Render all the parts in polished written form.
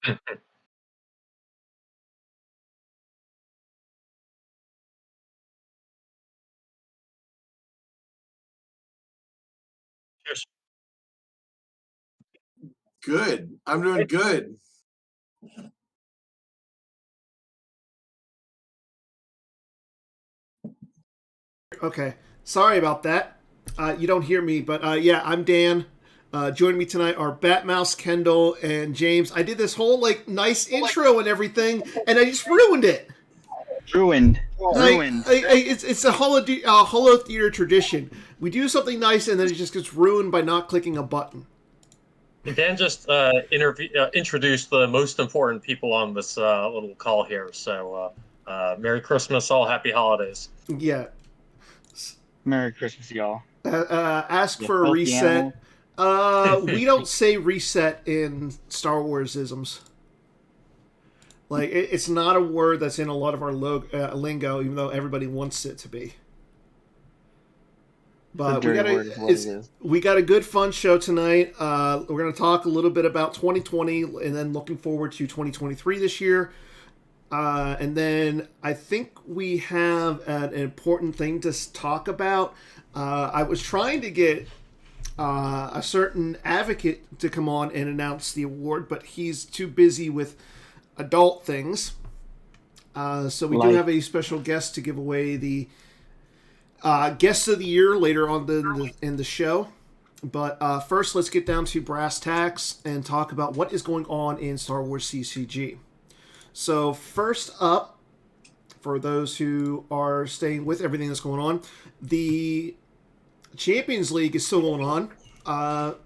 Cheers. Good. I'm doing good. Okay. Sorry about that. You don't hear me, but yeah, I'm Dan. Joining me tonight are Batmouse, Kendall, and James. I did this whole nice intro and everything, and I just ruined it. Ruined. It's a Holotheatre tradition. We do something nice, and then it just gets ruined by not clicking a button. Dan just introduced the most important people on this little call here. So, Merry Christmas, all happy holidays. Yeah. Merry Christmas, y'all. Ask for a reset. We don't say reset in Star Wars isms. It's not a word that's in a lot of our lingo, even though everybody wants it to be. But we got a good fun show tonight. We're going to talk a little bit about 2020 and then looking forward to 2023 this year. And then I think we have an important thing to talk about. I was trying to get a certain advocate to come on and announce the award, but he's too busy with adult things. So we do have a special guest to give away the Guest of the Year later on in the show. But first, let's get down to brass tacks and talk about what is going on in Star Wars CCG. So first up, for those who are staying with everything that's going on, the Champions League is still going on.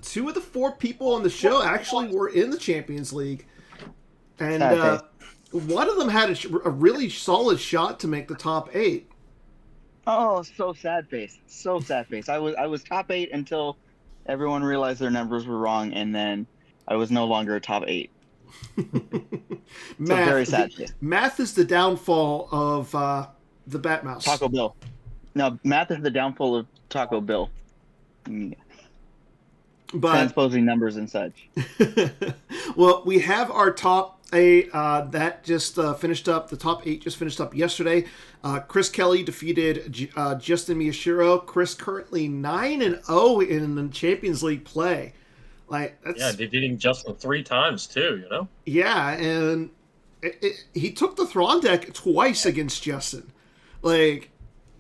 2 of the 4 people on the show actually were in the Champions League. And one of them had a really solid shot to make the top 8. Oh, so sad face. So sad face. I was top 8 until everyone realized their numbers were wrong, and then I was no longer a top 8. Math, very sad face. Math is the downfall of the Batmouse. Taco Bill. No, math is the downfall of Taco Bill. But transposing numbers and such. Well, we have our top 8 that just finished up. The top 8 just finished up yesterday. Chris Kelly defeated Justin Miyashiro. Chris currently 9-0 in the Champions League play. Defeating Justin 3 times too. You know. Yeah, and he took the Thrawn deck twice against Justin.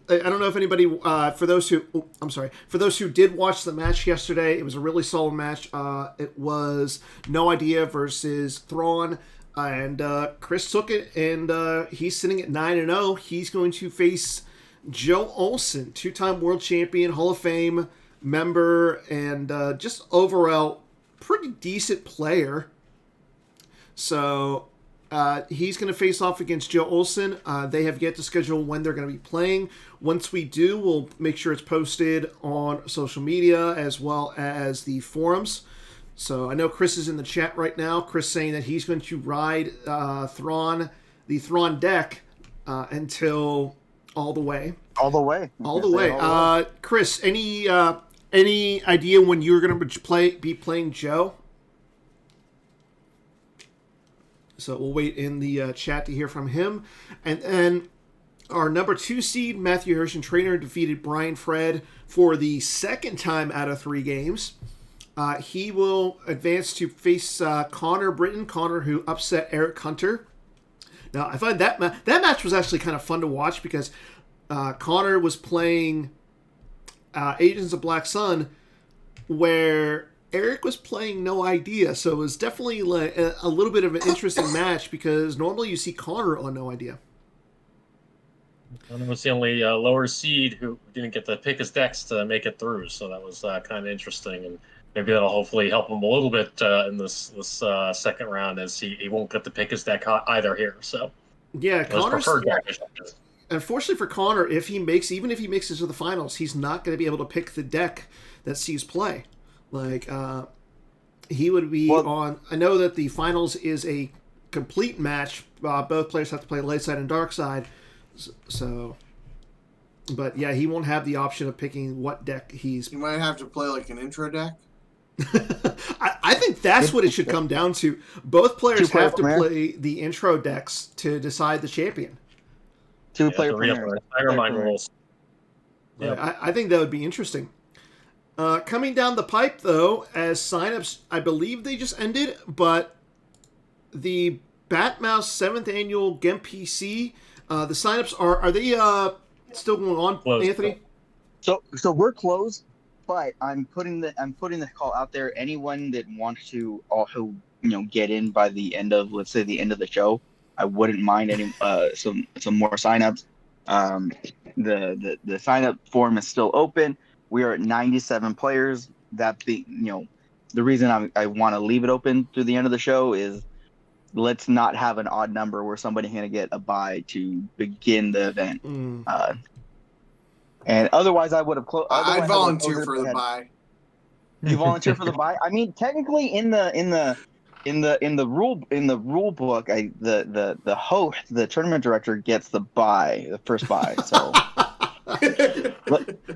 I don't know if anybody, for those who did watch the match yesterday, it was a really solid match. It was No Idea versus Thrawn, and Chris took it, and he's sitting at 9-0. He's going to face Joe Olsen, 2-time world champion, Hall of Fame member, and just overall pretty decent player. So he's going to face off against Joe Olsen. They have yet to schedule when they're going to be playing. Once we do, we'll make sure it's posted on social media as well as the forums. So I know Chris is in the chat right now. Chris saying that he's going to ride the Thrawn deck until all the way. All the way. All the way. Chris, any idea when you're going to be playing Joe? So we'll wait in the chat to hear from him. And then our number 2 seed, Matthew Hirsch Trainer, defeated Brian Fred for the 2nd time out of 3 games. He will advance to face Connor Britton. Connor, who upset Eric Hunter. Now, I find that match was actually kind of fun to watch because Connor was playing Agents of Black Sun, where Eric was playing No Idea, so it was definitely a little bit of an interesting match because normally you see Connor on No Idea. Connor was the only lower seed who didn't get to pick his decks to make it through, so that was kind of interesting, and maybe that'll hopefully help him a little bit in this second round, as he won't get to pick his deck either here. So yeah, Connor's preferred deck. Unfortunately for Connor, even if he makes it to the finals, he's not going to be able to pick the deck that sees play. He would be on. I know that the finals is a complete match. Both players have to play light side and dark side. So, but yeah, he won't have the option of picking what deck he's. You might have to play an intro deck. I think That's what it should come down to. Both players Two-player have to premier. play the intro decks to decide the champion. Two-player the real premier. Spider-Man rules. Yep. I think that would be interesting. Coming down the pipe, though, as signups, I believe they just ended, but the Batmouse 7th Annual GEM PC, the signups are they still going on, Closed. Anthony? So we're closed, but I'm putting the call out there. Anyone that wants to also get in by the end of, let's say, the end of the show, I wouldn't mind any some more signups. The sign up form is still open. We are at 97 players. That the reason I want to leave it open through the end of the show is let's not have an odd number where somebody's going to get a bye to begin the event. And otherwise, I would have closed. I'd volunteer for the bye. You volunteer for the bye? I mean, technically, in the rule book, the host, the tournament director, gets the first bye. So.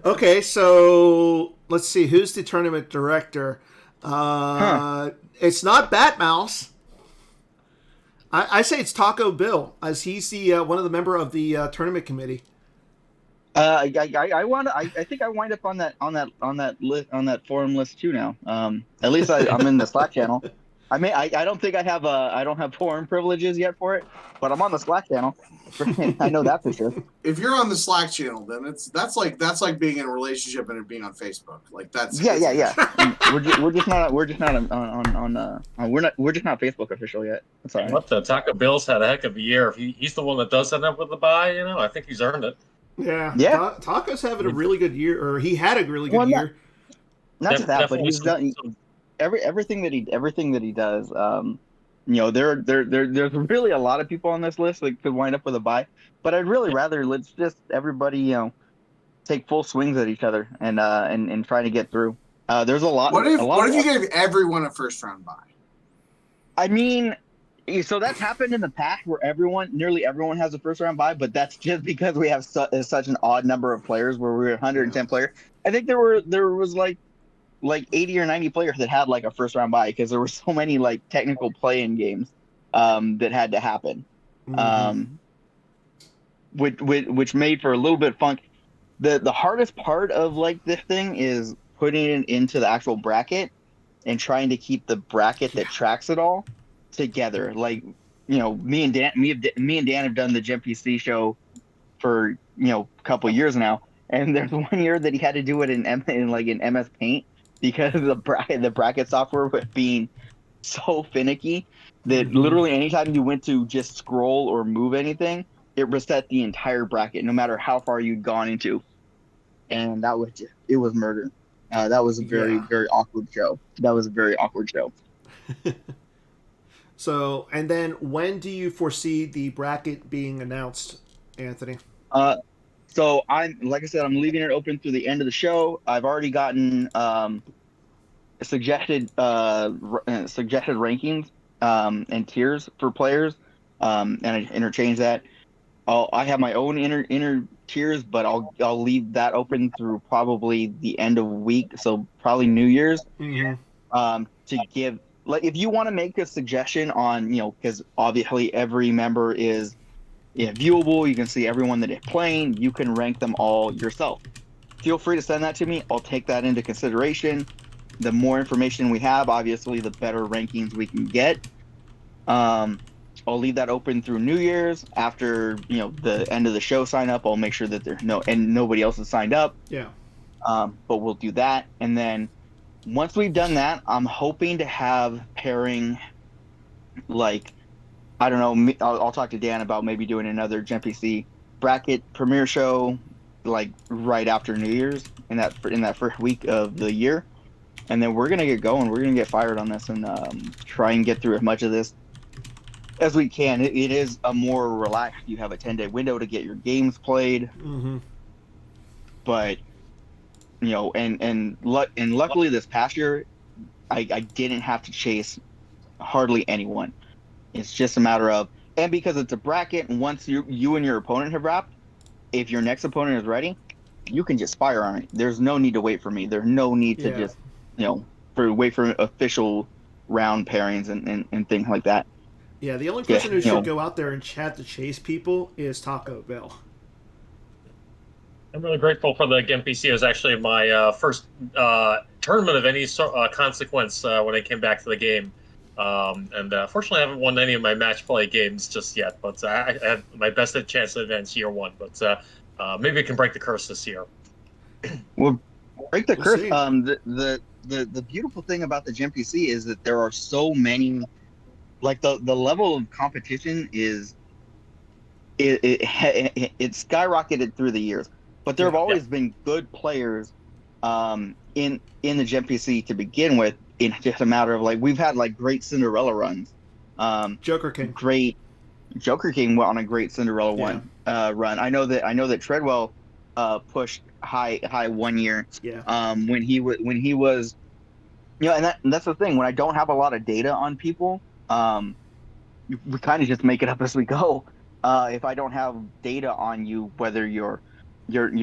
Okay, so let's see. Who's the tournament director? It's not Batmouse. I say it's Taco Bill, as he's the one of the member of the tournament committee. I think I wind up on that forum list too now. At least I'm in the Slack channel. I don't think I don't have forum privileges yet for it, but I'm on the Slack channel. I know that for sure. If you're on the Slack channel, then that's like being in a relationship and it being on Facebook. Like that's yeah. we're just not Facebook official yet. That's all right. What the Taco Bill's had a heck of a year. If he's the one that does end up with the bye, I think he's earned it. Yeah. Taco's having a really good year, or he had a really good year. Not just that, but he's done everything that he does. There's really a lot of people on this list that could wind up with a bye, but I'd really rather let's just everybody take full swings at each other and try to get through. There's a lot. What if you gave everyone a first round bye? I mean, so that's happened in the past where nearly everyone has a first round bye, but that's just because we have such an odd number of players where we're 110 players. I think there was like 80 or 90 players that had like a first round bye because there were so many like technical play-in games that had to happen, which made for a little bit of funk. The hardest part of like this thing is putting it into the actual bracket and trying to keep the bracket that tracks it all together. Like, me and Dan have done the Gem PC show for a couple years now, and there's one year that he had to do it in MS Paint because the bracket software was being so finicky that literally anytime you went to just scroll or move anything, it reset the entire bracket, no matter how far you'd gone into. And it was murder. That was a very, very awkward show. So, and then when do you foresee the bracket being announced, Anthony? So I'm leaving it open through the end of the show. I've already gotten suggested rankings and tiers for players, and I interchange that. I have my own inner tiers, but I'll leave that open through probably the end of week, so probably New Year's. To give, like, if you want to make a suggestion on, because obviously every member is viewable, you can see everyone that is playing, you can rank them all yourself. Feel free to send that to me. I'll take that into consideration. The more information we have, obviously, the better rankings we can get. I'll leave that open through New Year's. After the end of the show sign up, I'll make sure that there's nobody else has signed up. Yeah. But we'll do that, and then once we've done that, I'm hoping to have pairing, like, I don't know. I'll talk to Dan about maybe doing another Gem PC bracket premiere show, like right after New Year's in that first week of the year, and then we're gonna get going. We're gonna get fired on this and try and get through as much of this as we can. It is a more relaxed. You have a 10-day window to get your games played, but and luckily this past year, I didn't have to chase hardly anyone. It's just a matter of, and because it's a bracket, and once you and your opponent have wrapped, if your next opponent is ready, you can just fire on it. There's no need to wait for me. There's no need to just wait for official round pairings and things like that. Yeah, the only person who should go out there and chat to chase people is Taco Bell. I'm really grateful for the GMPC. It was actually my first tournament of any consequence when I came back to the game. And fortunately, I haven't won any of my match play games just yet. But I have my best chance to advance year one. But maybe I can break the curse this year. Well, break the curse. See. The beautiful thing about the GMPC is that there are so many. Like the level of competition is it skyrocketed through the years, but there have always been good players in the GMPC to begin with. In just a matter of like we've had like great Cinderella runs. Joker King. Great Joker King went on a great Cinderella run. I know that Treadwell pushed high 1 year. Yeah. When he was, and that's the thing. When I don't have a lot of data on people. We kind of just make it up as we go. If I don't have data on you, whether you're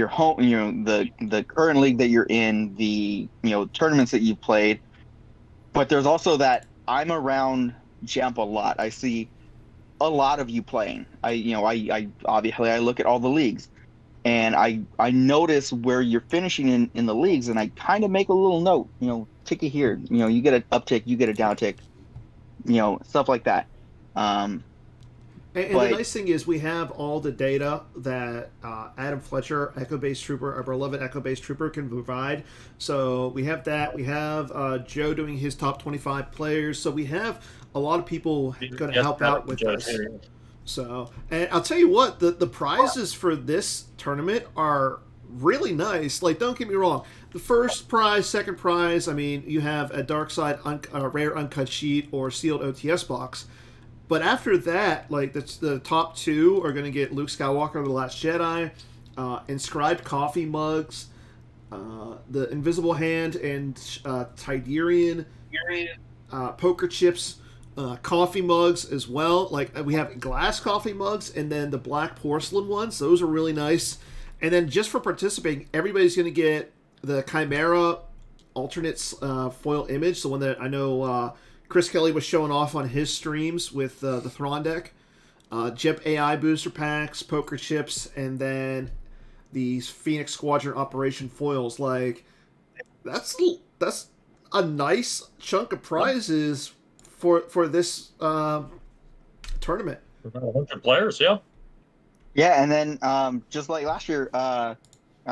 home, the current league that you're in, the tournaments that you've played, but there's also that I'm around Jump a lot. I see a lot of you playing. I obviously I look at all the leagues, and I notice where you're finishing in the leagues, and I kind of make a little note. Tick it here. You get an uptick, you get a downtick. Stuff like that. And the nice thing is we have all the data that Adam Fletcher, Echo Base Trooper, our beloved Echo Base Trooper, can provide. So we have that. We have Joe doing his top 25 players. So we have a lot of people going to help out with us. So, and I'll tell you what, the prizes for this tournament are really nice. Like, don't get me wrong. The first prize, second prize, I mean, you have a Dark Side rare uncut sheet or sealed OTS box. But after that, like, the top two are going to get Luke Skywalker, The Last Jedi, inscribed coffee mugs, the Invisible Hand and Tiderian, poker chips, coffee mugs as well. Like, we have glass coffee mugs and then the black porcelain ones. Those are really nice. And then just for participating, everybody's going to get the Chimera alternates foil image, the one that I know Chris Kelly was showing off on his streams with the Thrawn deck. Jep AI booster packs, poker chips, and then these Phoenix Squadron Operation foils. Like, that's a nice chunk of prizes for this tournament. 100 players, yeah. Yeah, and then just like last year, I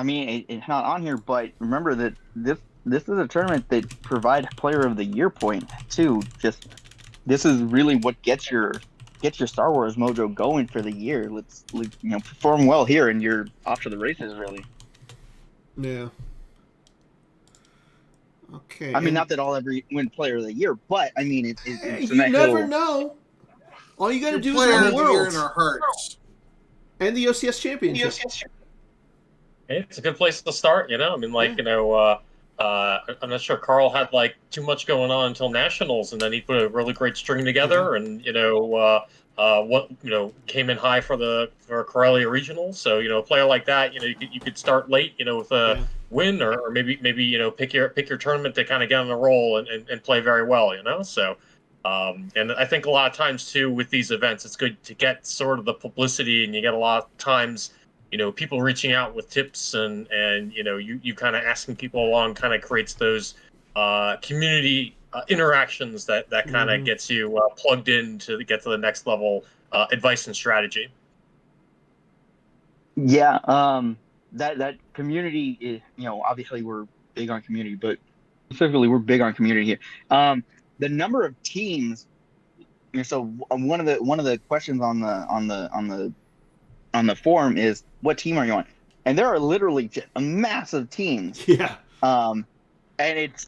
mean, it's not on here, but remember that this is a tournament that provides Player of the Year point too. Just this is really what gets your Star Wars mojo going for the year. Let's perform well here, and you're off to the races, really. Yeah. Okay. I mean, not that I'll ever win Player of the Year, but I mean, it's you never know. All you got to do is Player win of the Year Worlds in our hearts. and the OCS Championship. It's a good place to start, I mean, like, I'm not sure Carl had like too much going on until nationals, and then he put a really great string together, and came in high for Corellia regional. So a player like that, you could start late, with a win, or maybe pick your tournament to kind of get on the roll and play very well, So, and I think a lot of times too with these events, it's good to get sort of the publicity, and you get a lot of times. People reaching out with tips and you kind of asking people along kind of creates those community interactions that kind of gets you plugged in to get to the next level advice and strategy. Yeah, that community is, obviously we're big on community, but specifically we're big on community here. The number of teams. So one of the questions on the forum is, what team are you on? And there are literally just a massive teams. Yeah. And it's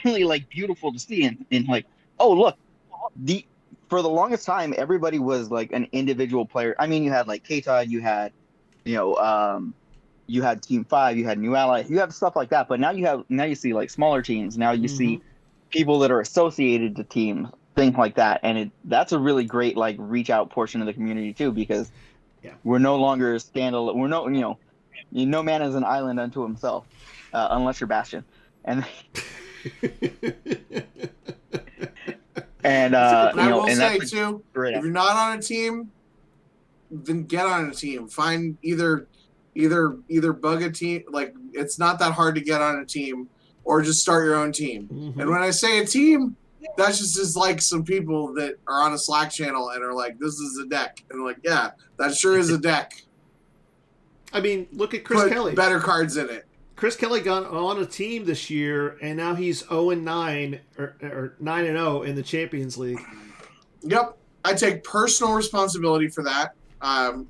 really like beautiful to see, and like, oh look, for the longest time everybody was like an individual player. I mean, you had like K-Tide, you had you had Team 5, you had New Ally, you have stuff like that. But now you see like smaller teams. Now you see people that are associated to teams, things like that, and that's a really great like reach out portion of the community too, because we're no longer standalone. We're no man is an island unto himself, unless you're Bastion. And And And you I know, will and say that's too, great. if you're not on a team, then get on a team. Find either bug a team. Like, it's not that hard to get on a team, or just start your own team. Mm-hmm. And when I say a team, that's just like some people that are on a Slack channel and are like, "This is a deck," and I'm like, "Yeah, that sure is a deck." I mean, look at Chris Put Kelly. better cards in it. Chris Kelly got on a team this year, and now he's 0-9 or 9-0 in the Champions League. Yep, I take personal responsibility for that. I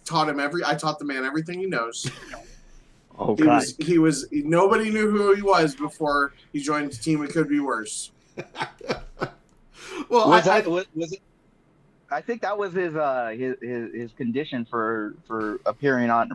taught the man everything he knows. Oh God. He was nobody knew who he was before he joined the team. It could be worse. Well, Was it? I think that was his condition for him appearing on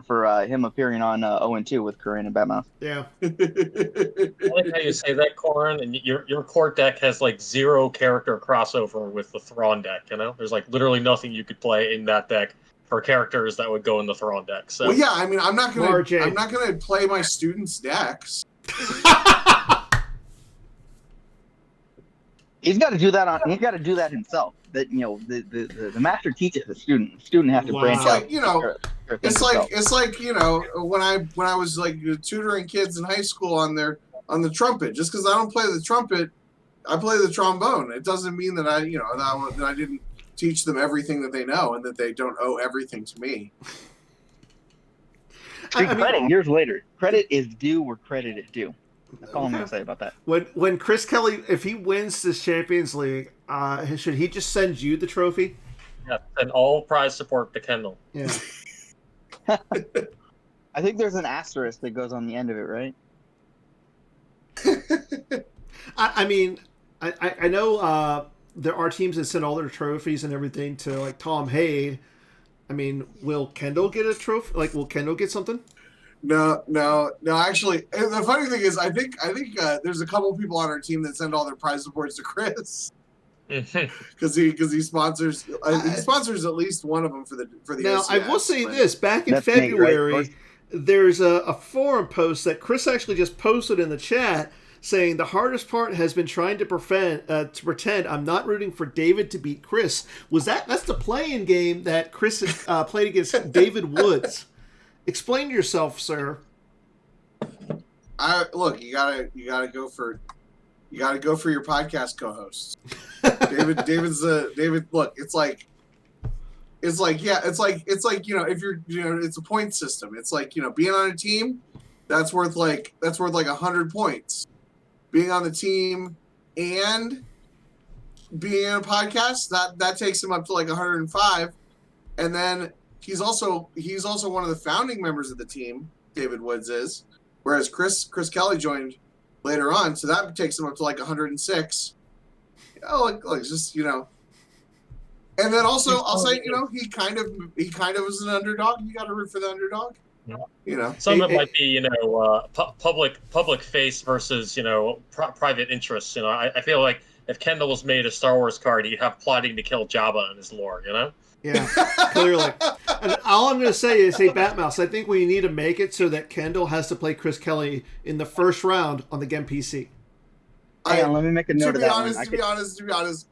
0-2 with Corinne and Batman. yeah. I like how you say that, Corin, and your court deck has like 0 character crossover with the Thrawn deck. You know, there's like literally nothing you could play in that deck for characters that would go in the Thrawn deck. So, Well, yeah, I mean, I'm not gonna RJ. play my students' decks. He's got to do that He's got to do that himself. That, you know, the master teaches the student. The student has to Wow. branch It's out. like, you know, it's like you know, when I was like tutoring kids in high school on the trumpet. Just because I don't play the trumpet, I play the trombone. It doesn't mean that that I didn't teach them everything that they know and that they don't owe everything to me. Credit years later. Credit is due where credit is due. That's all I'm going to say about that. When Chris Kelly, if he wins this Champions League, should he just send you the trophy? yeah, and all prize support to Kendall. Yeah. I think there's an asterisk that goes on the end of it, right? I mean, I know there are teams that send all their trophies and everything to like Tom Haid. I mean, will Kendall get a trophy? Like, will Kendall get something? No. Actually, the funny thing is, I think there's a couple people on our team that send all their prize supports to Chris because he sponsors at least one of them for the. Now, OCS, I will say this: back in February, right? there's a forum post that Chris actually just posted in the chat saying the hardest part has been trying to pretend I'm not rooting for David to beat Chris. That's the play-in game that Chris played against David Woods. Explain yourself, sir. Look, you gotta go for your podcast co-hosts. David. Look, it's like you know, if you're, you know, it's a point system. It's like, you know, being on a team that's worth like 100 points. Being on the team and being in a podcast that takes him up to like 105, and then he's also one of the founding members of the team. David Woods is, whereas Chris Kelly joined later on, so that takes him up to like 106. Like just, you know. And then also, I'll say, you know, he kind of was an underdog. You got to root for the underdog. Yeah. You know, Some of it might be, you know, public face versus, you know, private interests. You know, I feel like if Kendall was made a Star Wars card, he'd have plotting to kill Jabba in his lore. You know. Yeah, clearly. And all I'm going to say is, hey, Batmouse, I think we need to make it so that Kendall has to play Chris Kelly in the first round on the Gem PC. Hang on, let me make a note of that one. To be honest,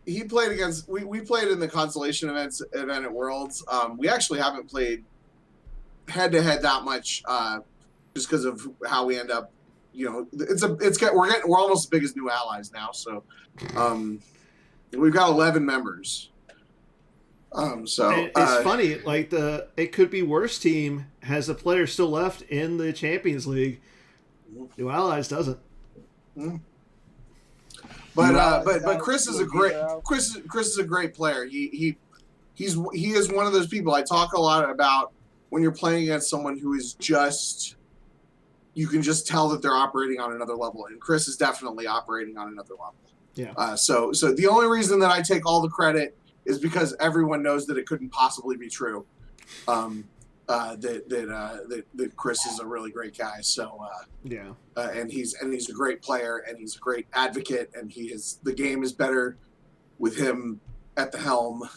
he played against. We played in the consolation event at Worlds. We actually haven't played head to head that much, just because of how we end up. You know, we're almost as big as New Allies now. So, we've got 11 members. So and it's funny, like the It Could Be Worse team has a player still left in the Champions League. New Allies doesn't. But Chris is a great player. He is one of those people. I talk a lot about when you're playing against someone who is just, you can just tell that they're operating on another level, and Chris is definitely operating on another level. Yeah. So the only reason that I take all the credit is because everyone knows that it couldn't possibly be true. That Chris is a really great guy. So yeah. And he's a great player, and he's a great advocate, and the game is better with him at the helm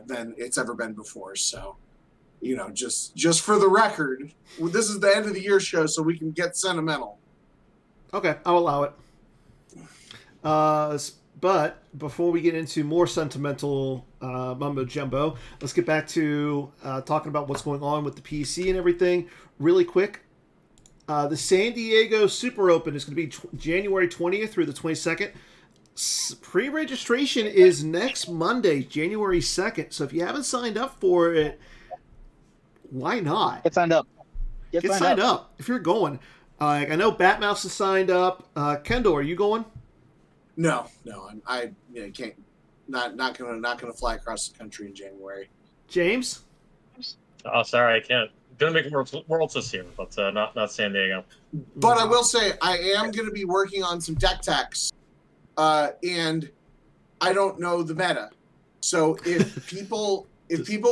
than it's ever been before. So, you know, just for the record, this is the end of the year show, so we can get sentimental. Okay, I'll allow it. But before we get into more sentimental mumbo jumbo, let's get back to talking about what's going on with the PC and everything really quick. The San Diego Super Open is going to be January 20th through the 22nd. Pre-registration is next Monday, January 2nd. So if you haven't signed up for it, why not? Get signed up. Get signed up if you're going. I know Batmouse is signed up. Kendall, are you going? No, I can't. Not gonna fly across the country in January. James? Oh, sorry, I can't. Gonna make Worlds this year, but not San Diego. But I will say I am gonna be working on some deck techs, and I don't know the meta. So if people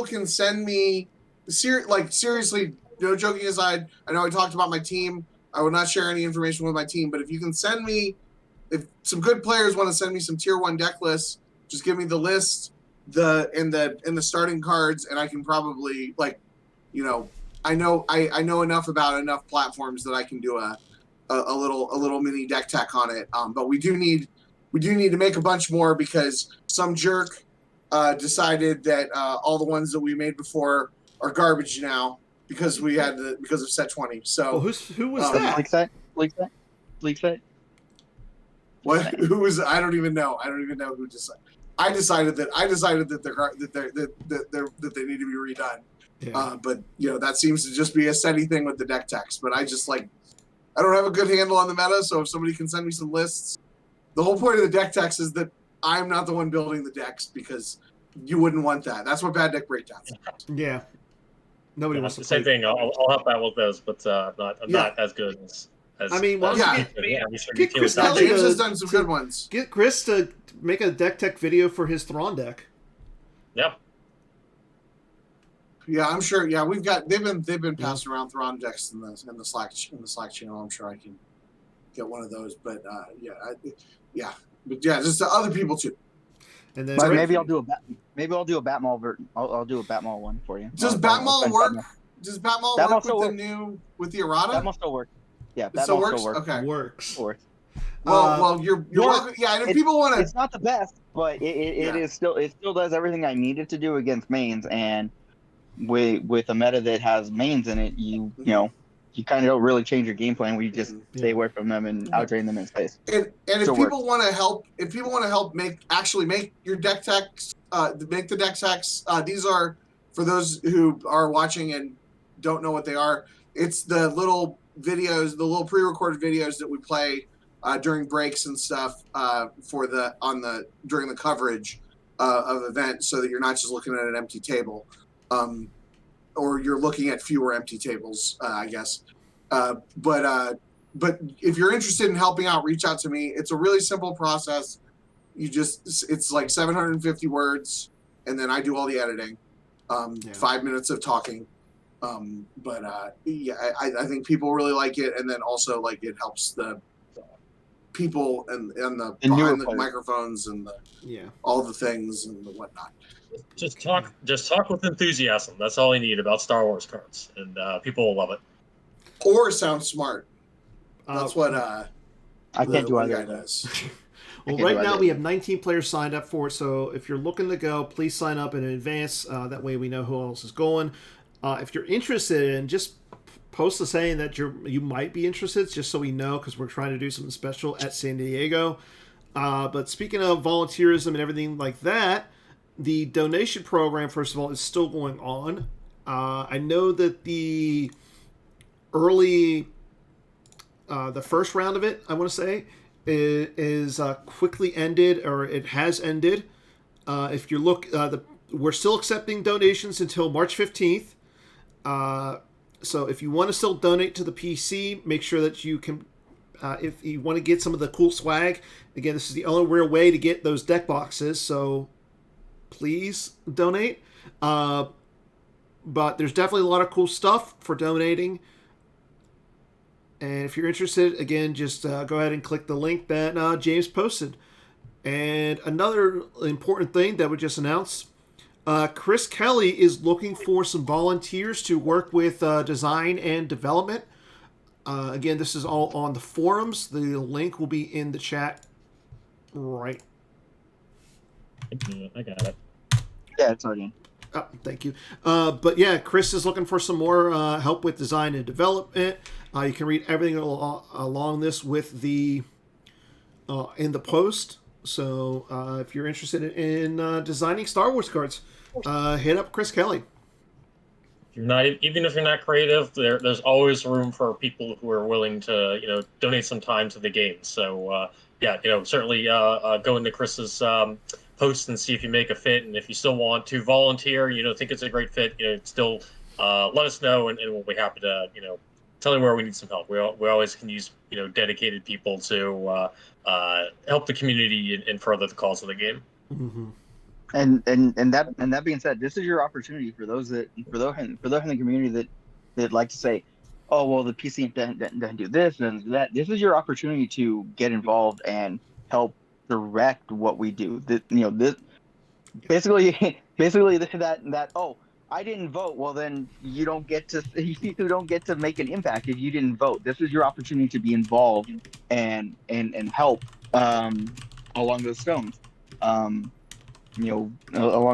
can send me, seriously, no joking aside, I know I talked about my team. I will not share any information with my team, but if you can send me, if some good players want to send me some tier 1 deck lists, just give me the list, and the starting cards, and I can probably I know enough about enough platforms that I can do a little mini deck tech on it. But we do need to make a bunch more because some jerk decided that all the ones that we made before are garbage now because of set 20. So who was that? Leak set. What? Who was? I don't even know. I don't even know who decided. I decided that they need to be redone. Yeah. But that seems to just be a steady thing with the deck text. But I don't have a good handle on the meta. So if somebody can send me some lists, the whole point of the deck text is that I'm not the one building the decks because you wouldn't want that. That's what bad deck breakdowns. Yeah. Nobody wants to same play. thing. I'll help out with those, but I'm not as good as. I mean, why don't you get Chris James has done some good ones. Get Chris to make a deck tech video for his Thrawn deck. Yep. Yeah, I'm sure. Yeah, they've been passing around Thrawn decks in the Slack channel. I'm sure I can get one of those. But just to other people too. And then maybe I'll do a Batmall I'll do a Batmall one for you. Does Batmall work? Does Batmall work with the errata? Batmall still works. Yeah, Batmall still works. Works. Okay, works. Well, you're welcome. Yeah, and if people want to, it's not the best, but it still does everything I need it to do against mains, and with a meta that has mains in it, you kind of don't really change your game plan. We just stay away from them and outdrain them in space. And if people want to help make your deck techs, make the deck techs. These are for those who are watching and don't know what they are. It's the little videos, the little pre-recorded videos that we play during breaks and stuff during the coverage of events, so that you're not just looking at an empty table, or you're looking at fewer empty tables, I guess. But if you're interested in helping out, reach out to me. It's a really simple process. It's like 750 words, and then I do all the editing. 5 minutes of talking. I think people really like it, and then also it helps the people and the behind the microphones and all the things and the whatnot. Just talk with enthusiasm. That's all you need about Star Wars cards, and people will love it. Or sound smart. That's what I can't do either. Guy does. Well, right now we have 19 players signed up for it, so if you're looking to go, please sign up in advance. That way we know who else is going. If you're interested in, just post a saying that you might be interested, just so we know, because we're trying to do something special at San Diego. But speaking of volunteerism and everything like that, the donation program, first of all, is still going on. I know that the first round of it, I want to say, is quickly ended, or it has ended. If you look, we're still accepting donations until March 15th. So if you want to still donate to the PC, make sure that you can, if you want to get some of the cool swag, again, this is the only real way to get those deck boxes, so please donate. But there's definitely a lot of cool stuff for donating. And if you're interested, again, just go ahead and click the link that James posted. And another important thing that we just announced, Chris Kelly is looking for some volunteers to work with design and development. Again, this is all on the forums. The link will be in the chat right I got it. Yeah, it's already in. Oh, thank you. But yeah, Chris is looking for some more help with design and development. You can read everything along this with the in the post. So if you're interested in designing Star Wars cards, hit up Chris Kelly. You're not, even if you're not creative, there's always room for people who are willing to donate some time to the game. So yeah, certainly go into Chris's post and see if you make a fit, and if you still want to volunteer, think it's a great fit, still let us know, and we'll be happy to tell you where we need some help. We always can use dedicated people to help the community and further the cause of the game. Mm-hmm. And that being said, this is your opportunity for those in the community that like to say, oh well, the PC doesn't do this and that. This is your opportunity to get involved and help direct what we do. This basically that oh, I didn't vote. Well, then you don't get to make an impact if you didn't vote. This is your opportunity to be involved and help along those stones. Along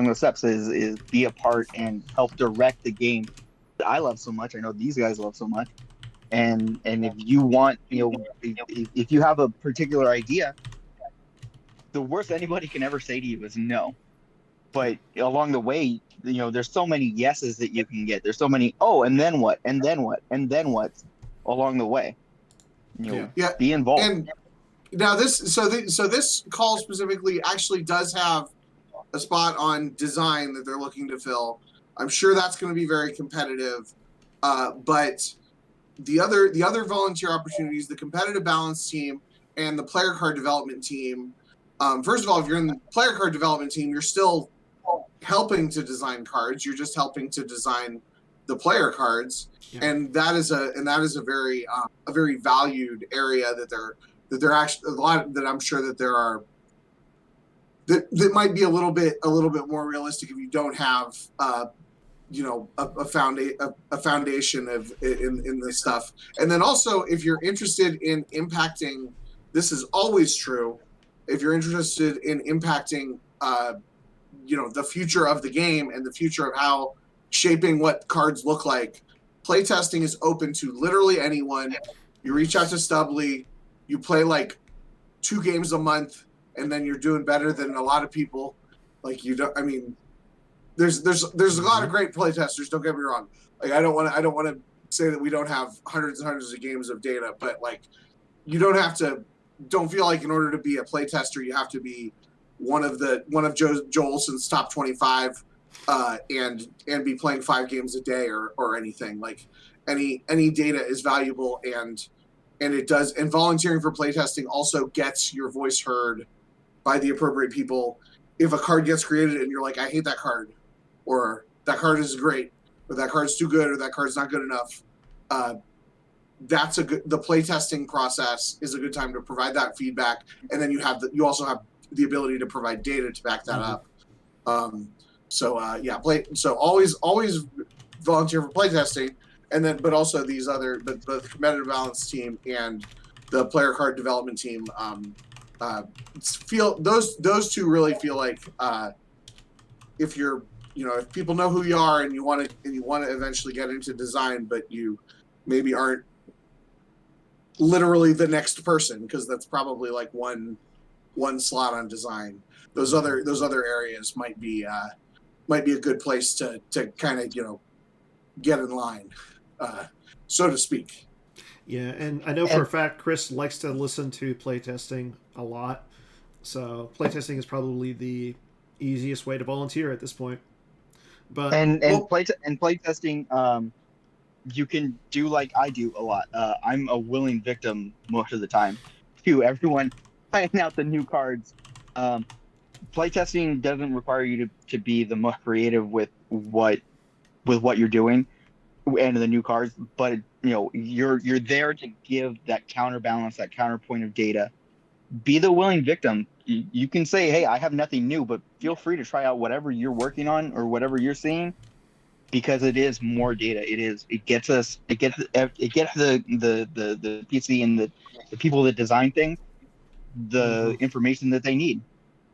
those steps is be a part and help direct the game that I love so much. I know these guys love so much. And if you want, if you have a particular idea, the worst anybody can ever say to you is no. But along the way, there's so many yeses that you can get. There's so many, oh, and then what? And then what? And then what? Along the way. Be involved. And now this call specifically actually does have a spot on design that they're looking to fill. I'm sure that's going to be very competitive. But the other volunteer opportunities, the competitive balance team and the player card development team. First of all, if you're in the player card development team, you're still helping to design cards. You're just helping to design the player cards, and that is a very valued area that they're actually a lot that I'm sure that there are. That might be a little bit more realistic if you don't have a foundation of in this stuff. And then also, if you're interested in impacting, this is always true. If you're interested in impacting the future of the game and the future of how shaping what cards look like, playtesting is open to literally anyone. You reach out to Stubbly, you play like 2 games a month, and then you're doing better than a lot of people. Like there's a lot of great playtesters. Don't get me wrong. Like I don't want to say that we don't have hundreds and hundreds of games of data, but like you don't feel like in order to be a playtester you have to be one of Joe Olson's top 25 and be playing 5 games a day or anything. Like any data is valuable, and it does. And volunteering for playtesting also gets your voice heard by the appropriate people. If a card gets created and you're like, I hate that card, or that card is great, or that card's too good, or that card's not good enough, the playtesting process is a good time to provide that feedback. And then you also have the ability to provide data to back that up. So always volunteer for playtesting, and then but also these other but the competitive balance team and the player card development team feel those two really feel like if you're if people know who you are and you want to eventually get into design, but you maybe aren't literally the next person, because that's probably like one slot on design. Those other areas might be a good place to kind of get in line, so to speak. Yeah, and I know for a fact Chris likes to listen to playtesting a lot, so playtesting is probably the easiest way to volunteer at this point. But playtesting, you can do like I do a lot. I'm a willing victim most of the time to everyone finding out the new cards. Playtesting doesn't require you to be the most creative with what you're doing and the new cards, but you're there to give that counterbalance, that counterpoint of data. Be the willing victim. You can say, hey, I have nothing new, but feel free to try out whatever you're working on or whatever you're seeing, because it is more data. It gets the PC and the people that design things the information that they need.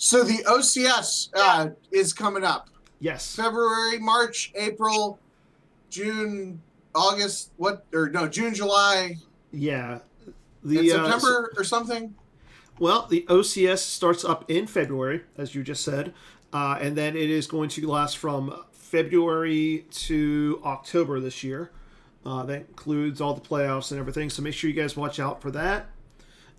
So the OCS is coming up. Yes. February, March, April, June, August. June, July. Yeah. In September or something. Well, the OCS starts up in February, as you just said, and then it is going to last from February to October this year. That includes all the playoffs and everything, so make sure you guys watch out for that.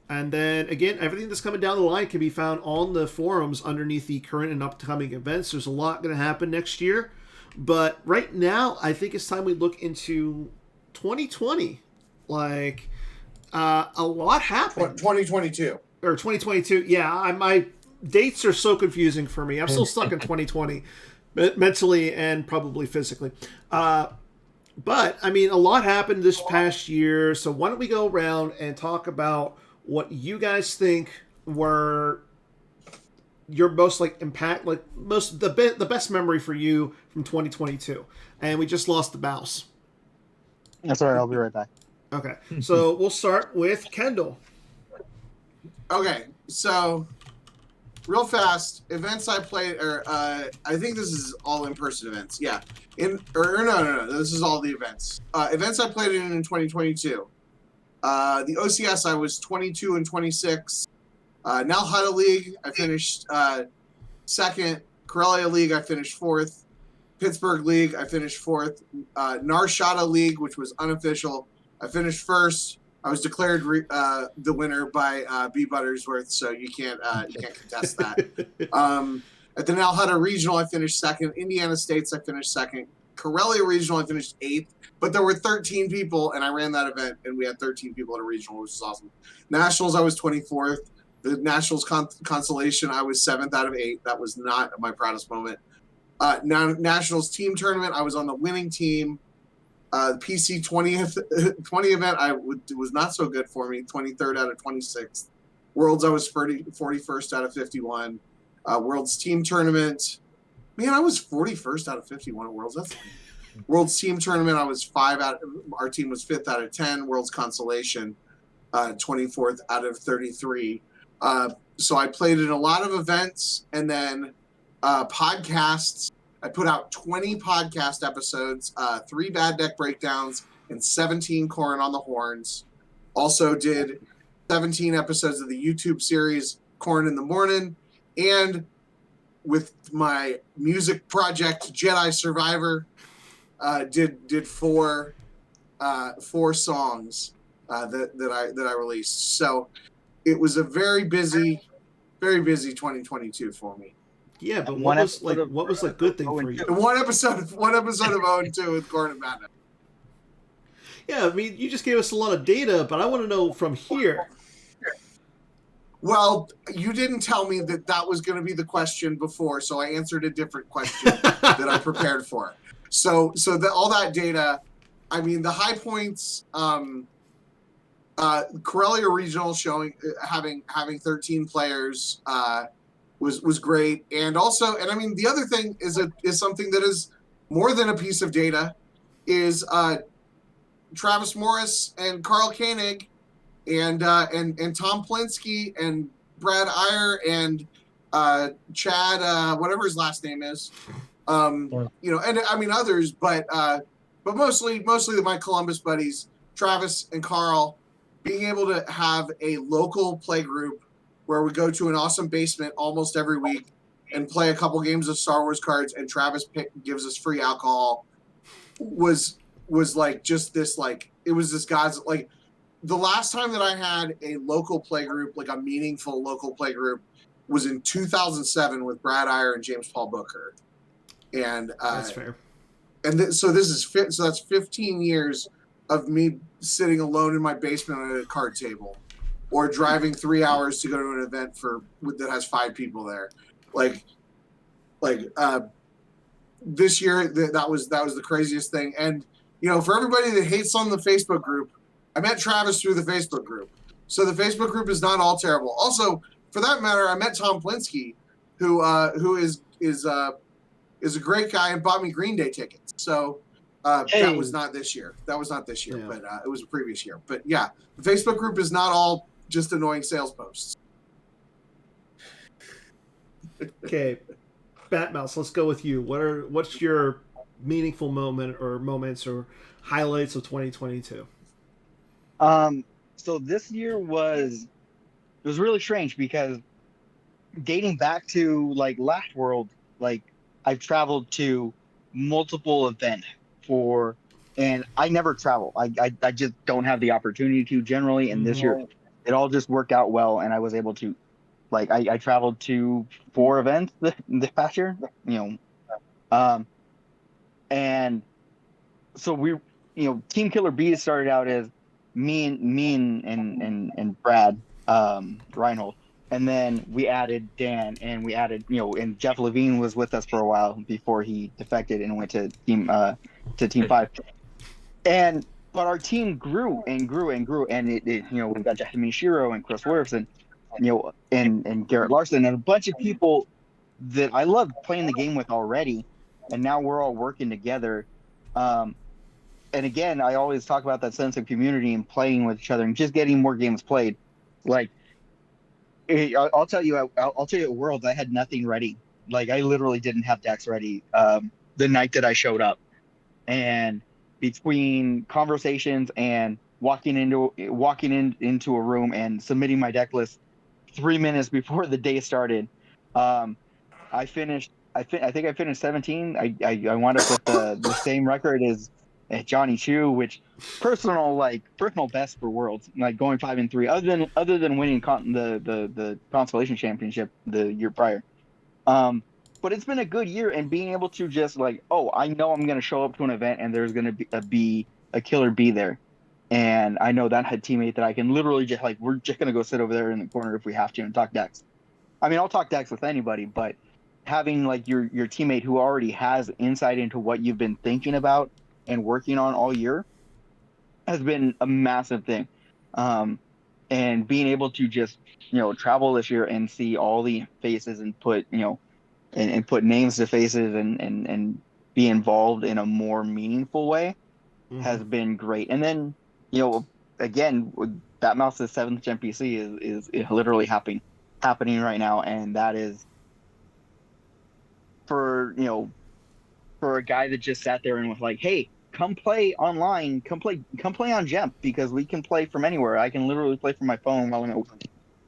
And then, again, everything that's coming down the line can be found on the forums underneath the current and upcoming events. There's a lot going to happen next year. But right now, I think it's time we look into 2020. A lot happened. 2022. Or 2022. Yeah, my dates are so confusing for me. I'm still stuck in 2020, mentally and probably physically. But, I mean, a lot happened this past year. So why don't we go around and talk about what you guys think were your most the best memory for you from 2022. And we just lost the mouse. That's all right. I'll be right back. Okay, so we'll start with Kendall. Okay, so real fast, events I played, I think this is all in-person events. Yeah, no, this is all the events. Events I played in 2022. The OCS, I was 22 and 26. Now Huddle League, I finished second. Corellia League, I finished fourth. Pittsburgh League, I finished fourth. Narshada League, which was unofficial, I finished first. I was declared the winner by B Buttersworth, so you can't contest that. At the Nalhutta Regional, I finished second. Indiana States, I finished second. Corellia Regional, I finished eighth. But there were 13 people, and I ran that event, and we had 13 people at a regional, which is awesome. Nationals, I was 24th. The Nationals consolation, I was 7th out of 8. That was not my proudest moment. Nationals team tournament, I was on the winning team. PC 20 event, was not so good for me. 23rd out of 26. Worlds, I was 41st out of 51. Worlds team tournament, man, I was 41st out of 51 at Worlds. That's Worlds team tournament, I was our team was 5th out of 10. Worlds consolation, 24th out of 33. So I played in a lot of events, and then podcasts. I put out 20 podcast episodes, 3 bad deck breakdowns, and 17 Corn on the Horns. Also did 17 episodes of the YouTube series Corn in the Morning, and with my music project Jedi Survivor, did 4 songs that I released. So it was a very busy 2022 for me. Yeah, but what was a good thing for you? One episode of 0-2 with Corn and Madness. Yeah, I mean, you just gave us a lot of data, but I want to know from here. Well, you didn't tell me that was going to be the question before, so I answered a different question that I prepared for. So all that data, I mean, the high points, Corellia Regional having 13 players was great, and I mean, the other thing is something that is more than a piece of data, is Travis Morris and Carl Koenig and Tom Plinsky and Brad Iyer and Chad, whatever his last name is, and I mean others, but mostly my Columbus buddies, Travis and Carl, being able to have a local play group where we go to an awesome basement almost every week and play a couple games of Star Wars cards, and Travis gives us free alcohol, was like just this, like, it was this guy's, like, the last time that I had a local play group, like a meaningful local play group, was in 2007 with Brad Iyer and James Paul Booker. And that's fair. And so that's 15 years of me sitting alone in my basement at a card table, or driving 3 hours to go to an event that has 5 people there. This year, that was the craziest thing. And, for everybody that hates on the Facebook group, I met Travis through the Facebook group. So the Facebook group is not all terrible. Also, for that matter, I met Tom Plinsky, who is a great guy and bought me Green Day tickets. So that was not this year. But it was a previous year. But yeah, the Facebook group is not all just annoying sales posts. Okay, Batmouse, let's go with you. What's your meaningful moment or moments or highlights of 2022? So this year was really strange because dating back to like last world, like I've traveled to multiple events for, and I never travel. I just don't have the opportunity to generally. And this year, it all just worked out well, and I was able to, like, I traveled to 4 events this past year. Um, and so Team Killer Bees started out as me and Brad Reinhold, and then we added Dan, and we added and Jeff Levine was with us for a while before he defected and went to Team 5, and but our team grew and grew and grew, and we got Jasmine Shiro and Chris Wirfs and and Garrett Larson and a bunch of people that I loved playing the game with already, and now we're all working together. And again, I always talk about that sense of community and playing with each other and just getting more games played. Like, I'll tell you at Worlds, I had nothing ready. Like, I literally didn't have decks ready the night that I showed up. And between conversations and walking into a room and submitting my deck list 3 minutes before the day started, I finished. I think I finished 17. I wound up with the same record as Johnny Chu, which personal best for Worlds, like going 5-3, other than winning the Constellation Championship the year prior. But it's been a good year, and being able to just I know I'm going to show up to an event and there's going to be a Killer Bee there, and I know that had teammate that I can literally just we're just going to go sit over there in the corner if we have to and talk decks. I mean, I'll talk decks with anybody, but having your teammate who already has insight into what you've been thinking about and working on all year has been a massive thing. And being able to just travel this year and see all the faces and put and put names to faces and be involved in a more meaningful way has been great. And then again, Batmouse's 7th Gen PC is literally happening right now, and that is for a guy that just sat there and was like, hey, come play online, come play on Gem, because we can play from anywhere. I can literally play from my phone while I'm at work.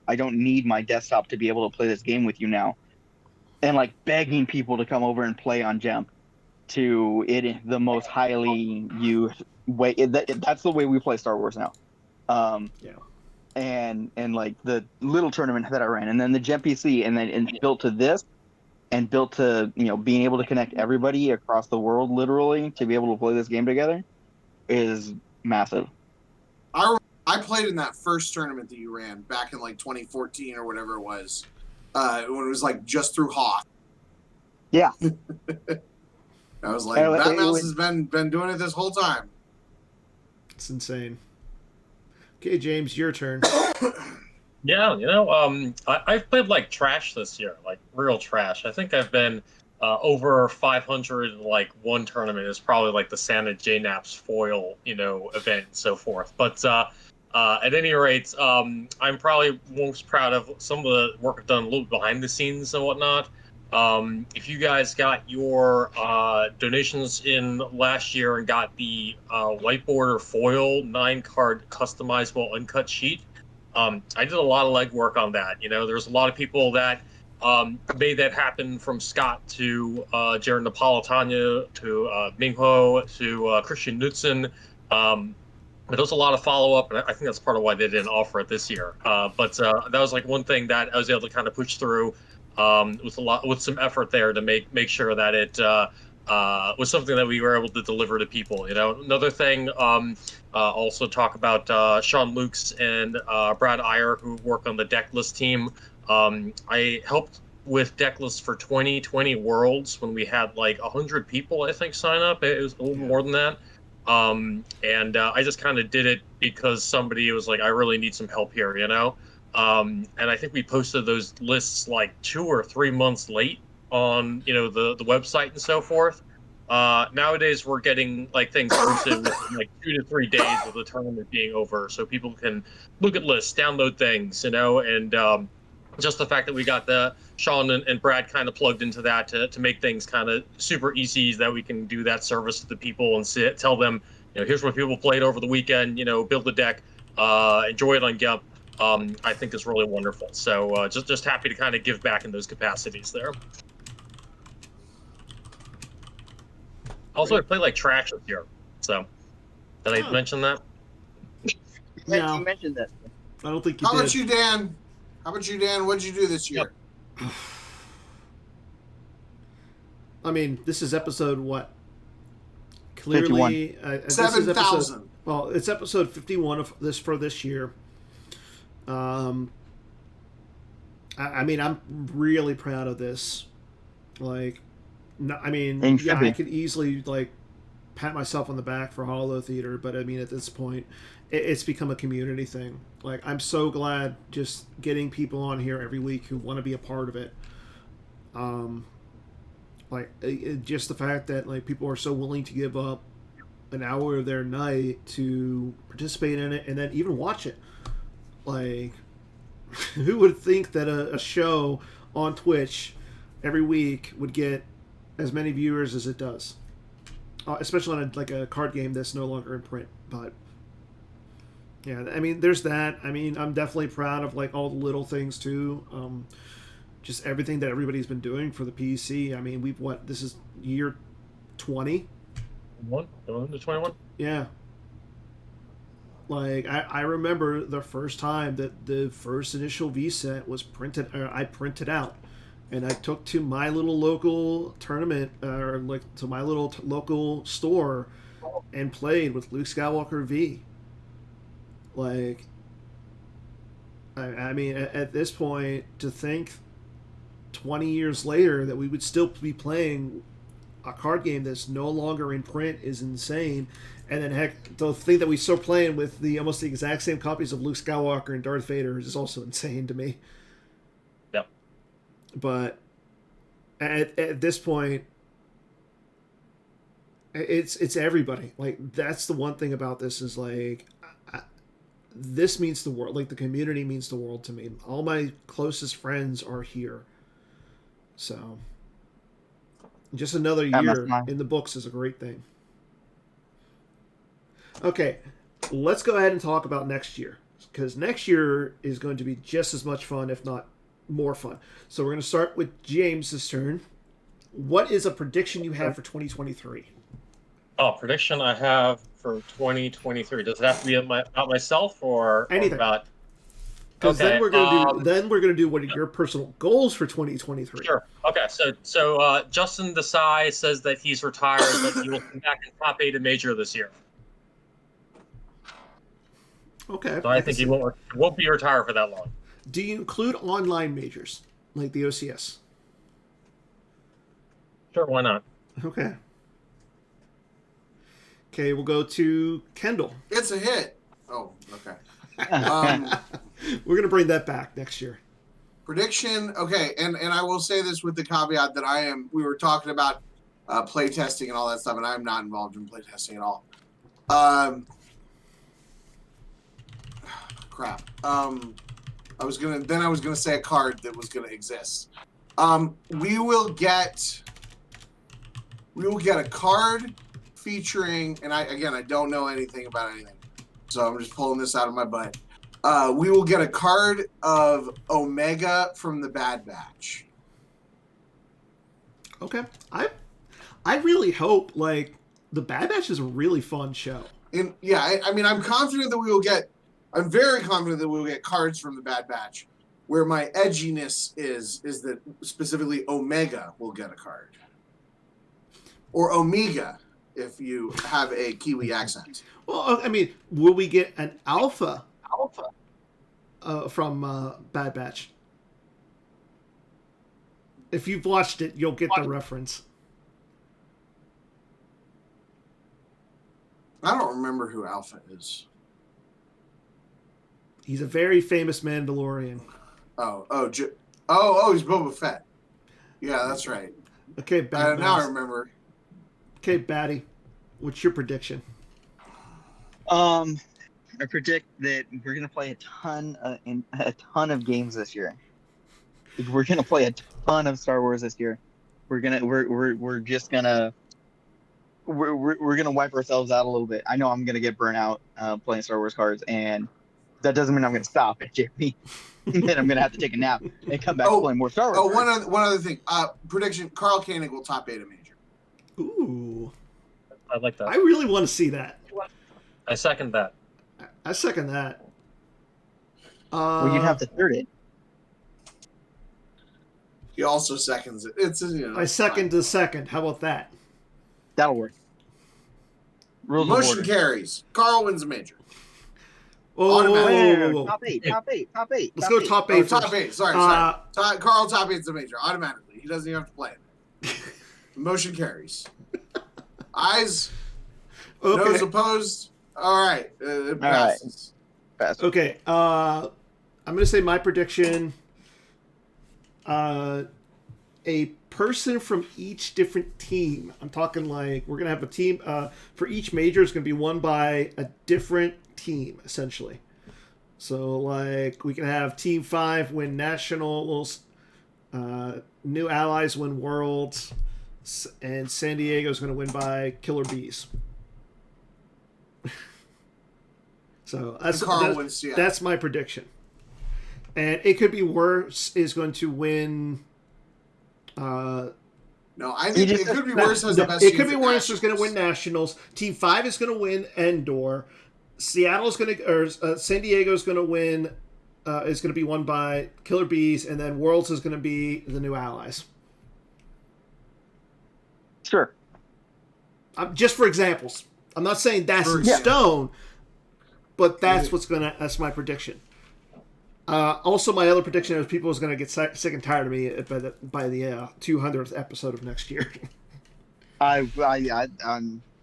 I don't need my desktop to be able to play this game with you now. And begging people to come over and play on Gem to it the most highly used way. That's the way we play Star Wars now. And the little tournament that I ran, and then the Gem PC, and then built to this, and built to being able to connect everybody across the world literally to be able to play this game together is massive. I played in that first tournament that you ran back in 2014 or whatever it was, when it was just through Hoth. Yeah. I was like, Batmouse has been doing it this whole time. It's insane. Okay, James, your turn. Yeah, I've played trash this year, real trash. I think I've been over 500. One tournament is probably the Santa J Naps foil, event and so forth. But at any rate, I'm probably most proud of some of the work I've done a little behind the scenes and whatnot. If you guys got your donations in last year and got the whiteboard or foil 9-card customizable uncut sheet, I did a lot of legwork on that. There's a lot of people that made that happen, from Scott to Jared Napolitano to Mingho to Christian Knudsen. But there's a lot of follow-up, and I think that's part of why they didn't offer it this year. But that was one thing that I was able to kind of push through with some effort there to make sure that it was something that we were able to deliver to people. Another thing, also talk about Sean Lukes and Brad Iyer, who work on the deck list team. I helped with deck lists for 2020 Worlds when we had 100 people, I think, sign up. It was a little more than that. And I just kind of did it because somebody was like, I really need some help here, and I think we posted those lists 2 or 3 months late on the website and so forth. Nowadays we're getting things posted within 2 to 3 days of the tournament being over, so people can look at lists, download things, and just the fact that we got the Sean and Brad kind of plugged into that to make things kind of super easy, that we can do that service to the people and tell them, here's what people played over the weekend, build a deck, enjoy it on Gump. I think is really wonderful. So just happy to kind of give back in those capacities there. Also, I played like trash this year. So did I mention that? No. You mentioned that. I don't think you How did. about you, Dan? What did you do this year? Yep. I mean, this is episode what? Clearly, 7,000. Well, it's episode 51 of this for this year. I mean, I'm really proud of this. Like, no, I mean, yeah, I could easily like pat myself on the back for Holotheatre, but I mean, at this point, it's become a community thing. Like, I'm so glad just getting people on here every week who want to be a part of it. Just the fact that like people are so willing to give up an hour of their night to participate in it and then even watch it. Like, who would think that a show on Twitch every week would get as many viewers as it does? Especially on a card game that's no longer in print. But yeah, I mean, there's that. I mean, I'm definitely proud of like all the little things too. Just everything that everybody's been doing for the PC. I mean, this is year 20? Going to 21? Yeah. Like, I remember the first time that the first initial V set was I printed out. And I took to my little local tournament, or like to my little local store, and played with Luke Skywalker V. Like, I mean, at this point, to think 20 years later that we would still be playing a card game that's no longer in print is insane. And then, heck, the thing that we still playing with almost the exact same copies of Luke Skywalker and Darth Vader is also insane to me. Yep. But at this point, it's everybody. Like, that's the one thing about this is like, this means the world. Like, the community means the world to me. All my closest friends are here. So, just another year in the books is a great thing. Okay, let's go ahead and talk about next year, because next year is going to be just as much fun, if not more fun. So we're going to start with James's turn. What is a prediction you have for 2023? Oh, prediction I have for 2023. Does it have to be about myself or anything? About... Because then we're gonna do what are your personal goals for 2023. Sure. Okay. So Justin Desai says that he's retired, but he will come back in top 8 in major this year. Okay. So I think he won't be retired for that long. Do you include online majors like the OCS? Sure. Why not? Okay. Okay, we'll go to Kendall. It's a hit. Oh, okay. We're gonna bring that back next year. Prediction. Okay, and I will say this with the caveat that we were talking about play testing and all that stuff, and I'm not involved in play testing at all. Crap. I was gonna say a card that was gonna exist. We will get a card featuring, and I don't know anything about anything, so I'm just pulling this out of my butt. We will get a card of Omega from the Bad Batch. Okay. I really hope, like, the Bad Batch is a really fun show. And yeah, I mean, I'm very confident that we will get cards from the Bad Batch. Where my edginess is that specifically Omega will get a card. Or Omega, if you have a Kiwi accent. Well, I mean, will we get an alpha from Bad Batch? If you've watched it, you'll get the reference. I don't remember who Alpha is. He's a very famous Mandalorian. He's Boba Fett. Yeah, that's right. Okay, now I remember. Okay, Batty, what's your prediction? I predict that we're gonna play a ton of games this year. We're gonna play a ton of Star Wars this year. We're just gonna we're gonna wipe ourselves out a little bit. I know I'm gonna get burnt out playing Star Wars cards, and that doesn't mean I'm gonna stop it, Jeremy. Then I'm gonna have to take a nap and come back to play more Star Wars. Oh, cards. one other thing. Prediction: Carl Koenig will top 8 a major. Ooh, I like that. I really want to see that. I second that. I second that. Well, you'd have to third it. He also seconds it. It's I second the second. How about that? That'll work. Rules of Motion order. carries. Carl wins a major. Oh, Automatic. Top eight. Let's go top 8 Top first. 8. Sorry. Carl top 8's a major automatically. He doesn't even have to play it. Motion carries. Eyes. Okay. Nose opposed. All right. It passes. Okay. I'm gonna say my prediction. A person from each different team. I'm talking like we're gonna have a team for each major is gonna be won by a different team, essentially. So like we can have Team 5 win nationals, New Allies win worlds, and San Diego's gonna win by Killer Bees. So that's my prediction. And it could be worse is going to win. No, I think it could be worse. It could be worse is going to win nationals. Team 5 is going to win Endor. Seattle's going to, or San Diego's going to win. Is going to be won by Killer Bees, and then Worlds is going to be the New Allies. Sure. Just for examples, I'm not saying that's in stone, but that's that's my prediction. Also, my other prediction is people is going to get sick and tired of me by the 200th episode of next year. I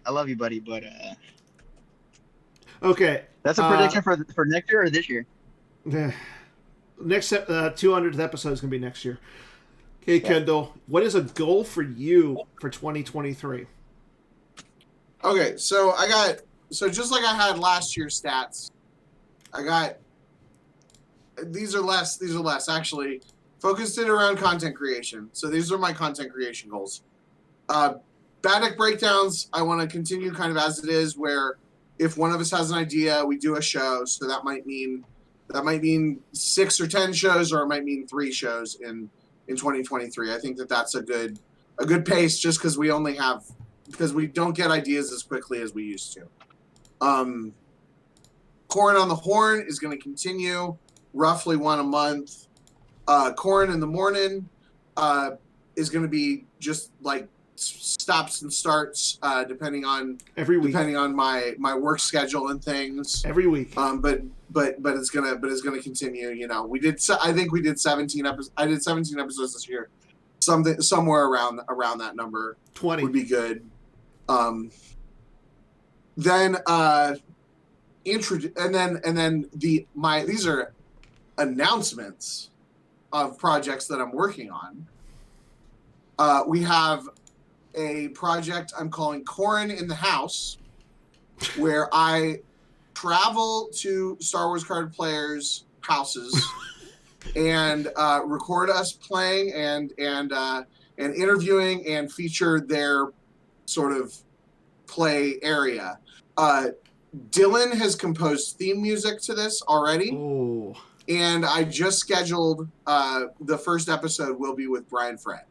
love you, buddy, but okay. That's a prediction for next year or this year. Next 200th episode is going to be next year. Okay, Kendall, what is a goal for you for 2023? Okay, so just like I had last year's stats, I got. These are less actually. Focused it around content creation. So these are my content creation goals. Bad deck breakdowns, I want to continue kind of as it is, where if one of us has an idea, we do a show. So that might mean 6 or 10 shows, or it might mean 3 shows in 2023. I think that's a good pace, just because we don't get ideas as quickly as we used to. Corn on the Horn is going to continue. Roughly 1 a month. Corn in the morning is going to be just like stops and starts depending on my work schedule and things. Every week. But it's gonna continue. You know, I think we did 17 episodes. I did 17 episodes this year. Somewhere around that number. 20 would be good. Then these are announcements of projects that I'm working on. We have a project I'm calling Corin in the House, where I travel to Star Wars card players' houses and record us playing and interviewing and feature their sort of play area. Dylan has composed theme music to this already. Oh. And I just scheduled the first episode will be with Brian Fred.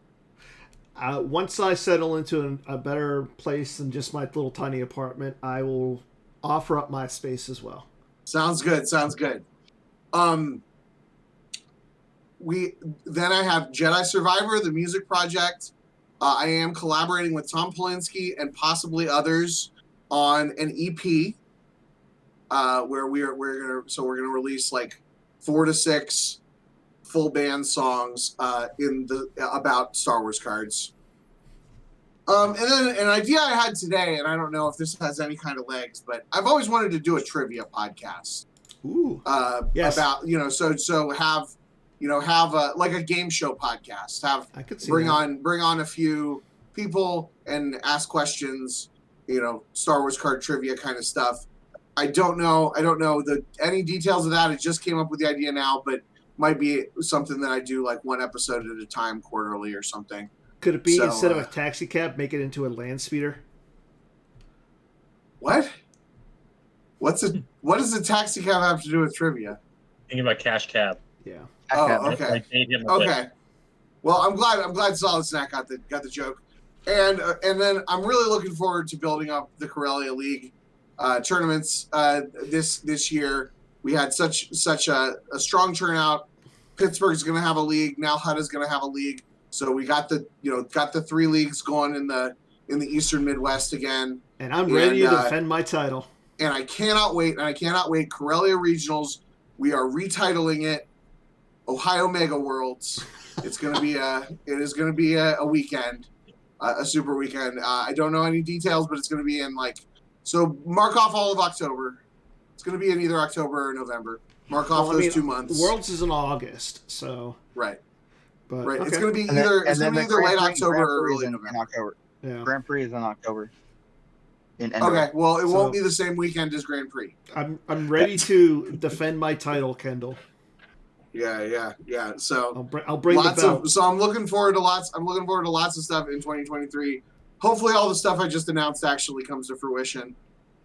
Once I settle into a better place than just my little tiny apartment, I will offer up my space as well. Sounds good. I have Jedi Survivor, the music project. I am collaborating with Tom Polinsky and possibly others on an EP where we're gonna release like 4 to 6 full band songs about Star Wars cards. And then an idea I had today, and I don't know if this has any kind of legs, but I've always wanted to do a trivia podcast. Ooh. Yes. About have a game show podcast. I could see bring on a few people and ask questions. Star Wars card trivia kind of stuff. I don't know any details of that. It just came up with the idea now, but might be something that I do like one episode at a time, quarterly or something. Could it be So, instead of a taxi cab, make it into a land speeder? What? What does a taxi cab have to do with trivia? Thinking about Cash Cab. Yeah. Oh, okay. Okay. Well, I'm glad Solid Snack got the joke, and then I'm really looking forward to building up the Corellia League tournaments this year. We had such a strong turnout. Pittsburgh's going to have a league now. Hutta's going to have a league. So we got the 3 leagues going in the Eastern Midwest again. And I'm ready to defend my title. And I cannot wait. Corellia Regionals. We are retitling it Ohio Mega Worlds. It's going to be a weekend, a super weekend. I don't know any details, but it's going to be in so mark off all of October. It's going to be in either October or November. Mark off those 2 months. Worlds is in August, so right. But, right. Okay. It's going to be either late October or early November. In October. Yeah. Grand Prix is in October. Okay, well, it won't be the same weekend as Grand Prix. I'm ready to defend my title, Kendall. Yeah. So I'll bring the belt. So I'm looking forward to lots. I'm looking forward to lots of stuff in 2023. Hopefully, all the stuff I just announced actually comes to fruition.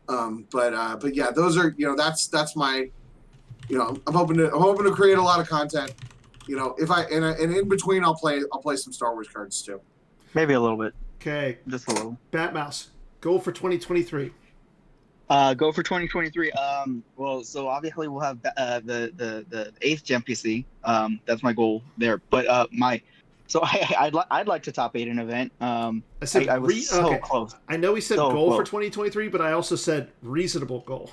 But yeah, those are that's my I'm hoping to create a lot of content. If I and in between I'll play some Star Wars cards too. Maybe a little bit. Okay, just a little. Batmouse, goal for 2023. Go for 2023. Well, so obviously we'll have the 8th Gem PC. That's my goal there. But I'd like to top 8 an event. I was so close. I know we said goal for 2023, but I also said reasonable goal.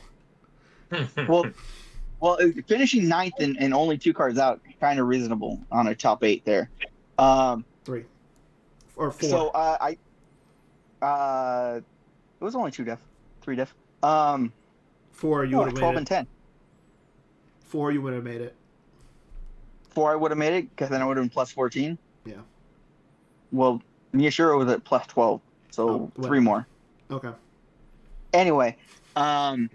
well, finishing 9th and only 2 cards out, kind of reasonable on a top 8 there. 3 or 4. So it was only 2 diff, 3 diff. 4 you would have made 12 it. and 10. 4 you would have made it. 4 I would have made it because then I would have been plus 14. Yeah. Well, Miyashiro was at plus 12, so 3 more. Okay. Anyway, so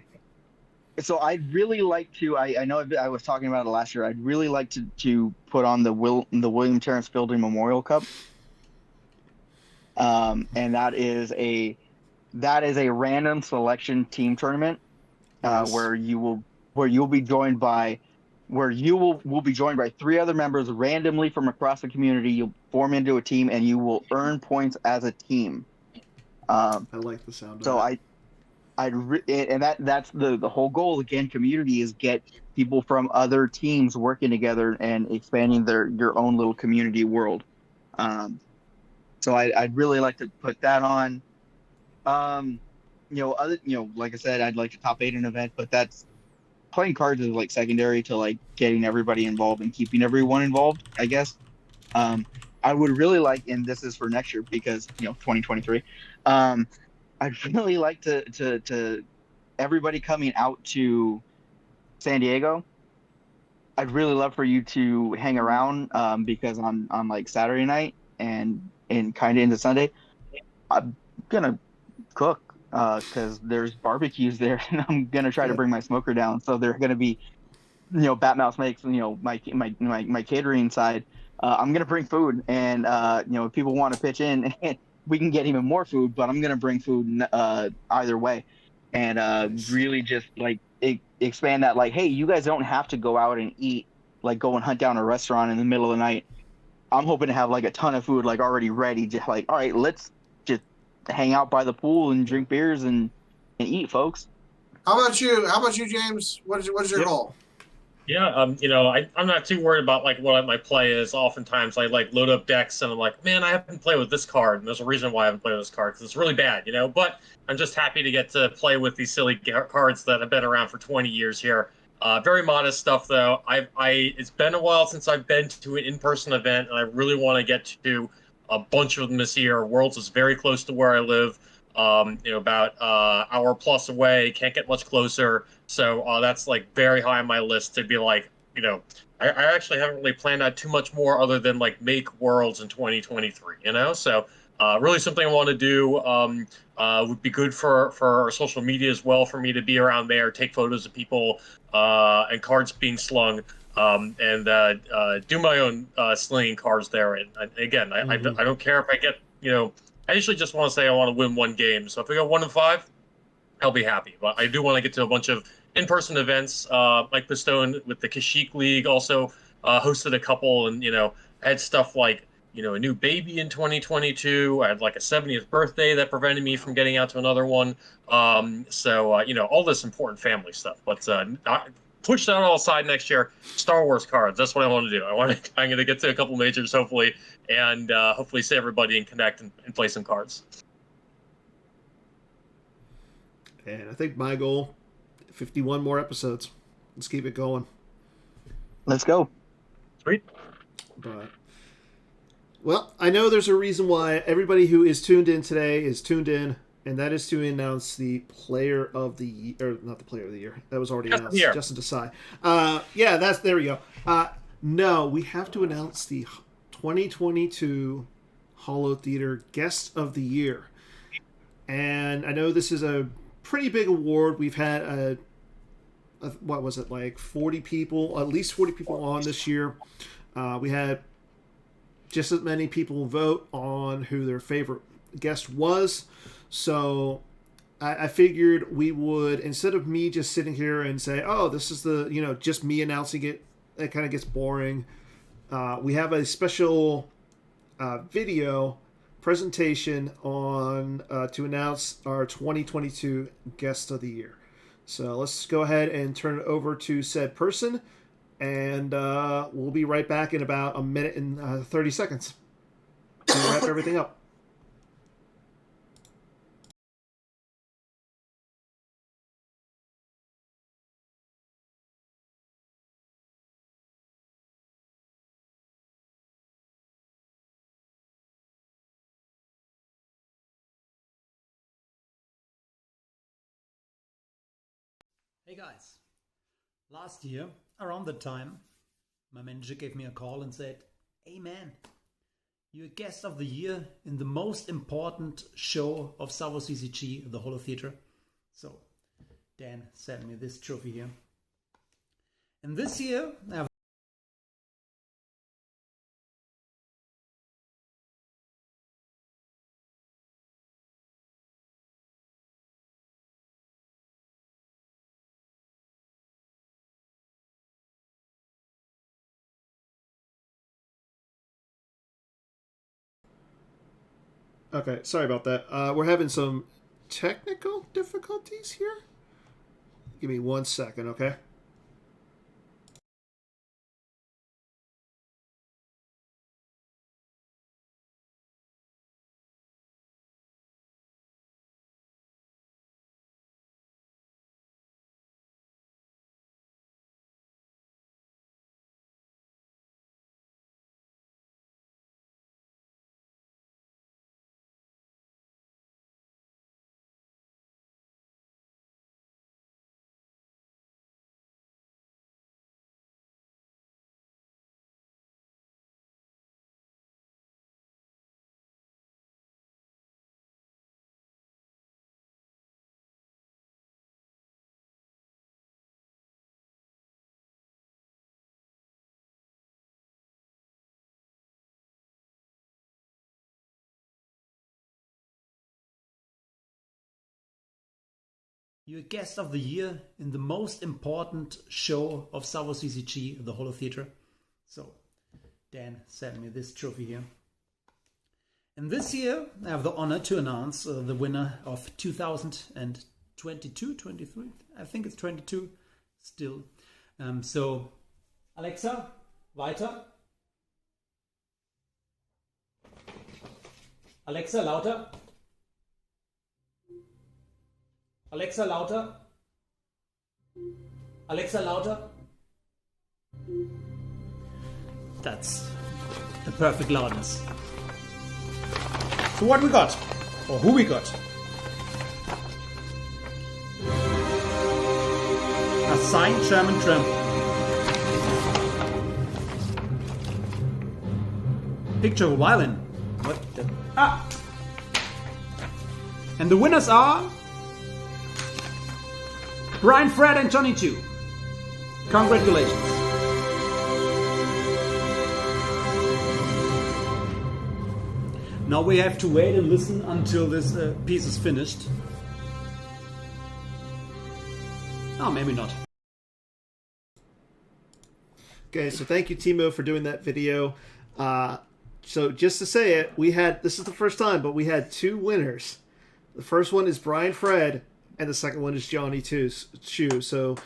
I'd really like to. I know I was talking about it last year. I'd really like to put on the William Terrence Fielding Memorial Cup, and that is a random selection team tournament, Nice. where you'll be joined by 3 other members randomly from across the community. You'll form into a team and you will earn points as a team. I like the sound of So that. that's the whole goal. Again, community is get people from other teams working together and expanding your own little community world. So I'd really like to put that on. Like I said, I'd like to top 8 an event, but that's playing cards is like secondary to getting everybody involved and keeping everyone involved, I guess. I would really like, and this is for next year because 2023. I'd really like to everybody coming out to San Diego. I'd really love for you to hang around because on Saturday night and kind of into Sunday, I'm gonna cook because there's barbecues there, and I'm gonna try to bring my smoker down. So they're gonna be, Batmouse makes my catering side. I'm gonna bring food, and if people want to pitch in, we can get even more food. But I'm gonna bring food either way, and really just expand that. Hey, you guys don't have to go out and eat, go and hunt down a restaurant in the middle of the night. I'm hoping to have a ton of food already ready. Just all right, let's just hang out by the pool and drink beers and eat, folks. How about you, James? What is your goal? Yeah, I'm not too worried about what my play is. Oftentimes, I load up decks and I'm like, man, I haven't played with this card, and there's a reason why I haven't played with this card because it's really bad, But I'm just happy to get to play with these silly cards that have been around for 20 years here. Very modest stuff though. It's been a while since I've been to an in-person event, and I really want to get to a bunch of them this year. Worlds is very close to where I live. About hour plus away. Can't get much closer. So that's very high on my list to be I actually haven't really planned out too much more other than make Worlds in 2023. So really something I want to do. Would be good for our social media as well, for me to be around there, take photos of people and cards being slung, and do my own slinging cards there. And again, I don't care if I get, I usually just want to say I want to win one game. So if I go 1-5, I'll be happy. But I do want to get to a bunch of in-person events. Mike Pistone with the Kashyyyk League also hosted a couple, and had stuff like a new baby in 2022. I had like a 70th birthday that prevented me from getting out to another one. So all this important family stuff. But push that all aside next year. Star Wars cards. That's what I want to do. I'm going to get to a couple majors hopefully, and hopefully see everybody and connect and play some cards. And I think my goal, 51 more episodes. Let's keep it going. Let's go. Sweet. But, well, I know there's a reason why everybody who is tuned in today is tuned in, and that is to announce the player of the year, or not the player of the year. That was already announced. Justin Desai. There we go. No, we have to announce the 2022 Holotheatre Guest of the Year. And I know this is a pretty big award. We've had what was it, like 40 people, at least 40 people on this year. We had just as many people vote on who their favorite guest was. So I figured we would, instead of me just sitting here and say, oh, this is the, just me announcing it, that kind of gets boring. We have a special video presentation on to announce our 2022 Guest of the Year. So let's go ahead and turn it over to said person, and we'll be right back in about a minute and 30 seconds to wrap everything up. Hey guys, last year, around that time, my manager gave me a call and said, hey man, you're a guest of the year in the most important show of Savo CCG, the Holotheatre. So Dan sent me this trophy here. And this year, I have Okay, sorry about that. We're having some technical difficulties here. Give me 1 second, okay? You're a guest of the year in the most important show of Savo CCG, the Holotheatre. So Dan sent me this trophy here. And this year, I have the honor to announce the winner of 2022, 23. I think it's 22 still. So Alexa, weiter. Alexa, lauter. Alexa, lauter. Alexa, lauter. That's the perfect loudness. So what we got? Or who we got? A signed German trample. Picture of a violin. What the? And the winners are Brian, Fred, and Johnny 2. Congratulations. Now we have to wait and listen until this piece is finished. Oh, maybe not. Okay, so thank you, Timo, for doing that video. So just to say it, this is the first time, but we had 2 winners. The first one is Brian Fred, and the second one is Johnny Chu. So